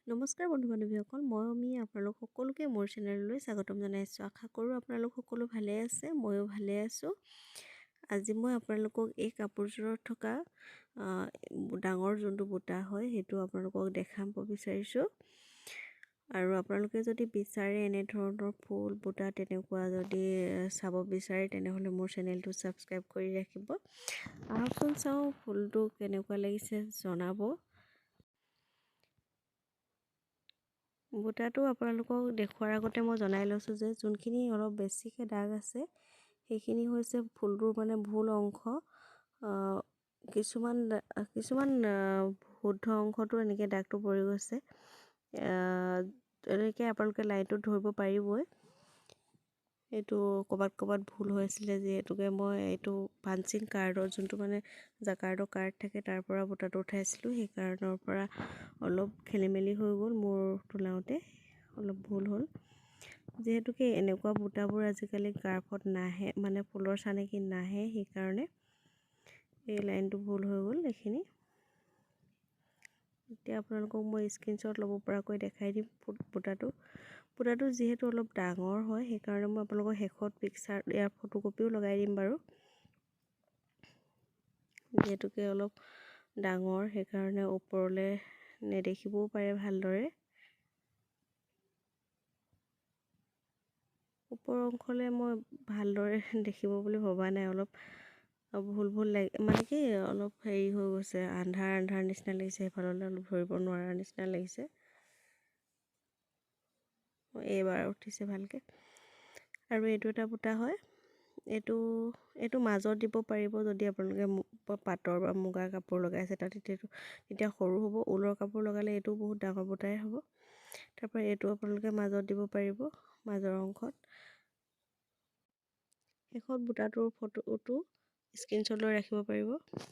নমস্কাৰ বন্ধু বান্ধৱীসকল, মই আপোনালোক সকলোকে মোৰ চেনেললৈ স্বাগতম জনাইছোঁ। আশা কৰোঁ আপোনালোক সকলো ভালে আছে, ময়ো ভালে আছোঁ। আজি মই আপোনালোকক এই কাপোৰযোৰত থকা ডাঙৰ যোনটো বুটা হয় সেইটো আপোনালোকক দেখাব বিচাৰিছোঁ। আৰু আপোনালোকে যদি বিচাৰে এনেধৰণৰ ফুল বুটা তেনেকুৱা যদি চাব বিচাৰে তেনেহ'লে মোৰ চেনেলটো ছাবস্ক্ৰাইব কৰি ৰাখিব। আহকচোন চাওঁ ফুলটো কেনেকুৱা লাগিছে জনাব। বুটাটো আপোনালোকক দেখুৱাৰ আগতে মই জনাই লৈছোঁ যে যোনখিনি অলপ বেছিকৈ দাগ আছে সেইখিনি হৈছে ফুলটোৰ মানে ভুল অংশ। কিছুমান শুদ্ধ অংশটো এনেকৈ দাগটো পৰি গৈছে। এনেকৈ আপোনালোকে লাইনটোত ধৰিব পাৰিবই। এইটো ক'ৰবাত ভুল হৈছিলে, যিহেতুকে মই এইটো পাঞ্চিং কাৰ্ডৰ যোনটো মানে জাকাৰ্ডৰ কাৰ্ড থাকে তাৰ পৰা বুটাটো উঠাইছিলোঁ, সেইকাৰণৰ পৰা অলপ খেলি মেলি হৈ গ'ল। মোৰ তোলাওঁতে অলপ ভুল হ'ল, যিহেতুকে এনেকুৱা বুটাবোৰ আজিকালি গাৰ্ফত নাহে, মানে ফুলৰ চানেকি নাহে, সেইকাৰণে এই লাইনটো ভুল হৈ গ'ল। এইখিনি এতিয়া আপোনালোকক মই স্ক্ৰীনশ্বট ল'ব পৰাকৈ দেখাই দিম। বুটাটো যিহেতু অলপ ডাঙৰ হয় সেইকাৰণে মই আপোনালোকক শেষত পিকচাৰ ইয়াৰ ফটোকপিও লগাই দিম বাৰু। যিহেতুকে অলপ ডাঙৰ সেইকাৰণে ওপৰলৈ নেদেখিবও পাৰে ভালদৰে। ওপৰ অংশলৈ মই ভালদৰে দেখিব বুলি ভবা নাই, অলপ ভুল লাগে, মানে কি অলপ হেৰি হৈ গৈছে, আন্ধাৰ নিচিনা লাগিছে, সেইফাললৈ অলপ ধৰিব নোৱাৰাৰ নিচিনা লাগিছে। এইবাৰ উঠিছে ভালকৈ। আৰু এইটো এটা বুটা হয়, এইটো মাজত দিব পাৰিব যদি আপোনালোকে পাটৰ বা মুগাৰ কাপোৰ লগাইছে তাত, তেতিয়া সৰু হ'ব। ঊলৰ কাপোৰ লগালে এইটো বহুত ডাঙৰ বুটাই হ'ব। তাৰপৰা এইটো আপোনালোকে মাজত দিব পাৰিব, মাজৰ অংশত। শেষত বুটাটোৰ ফটোটো স্ক্ৰীনশ্বট লৈ ৰাখিব পাৰিব।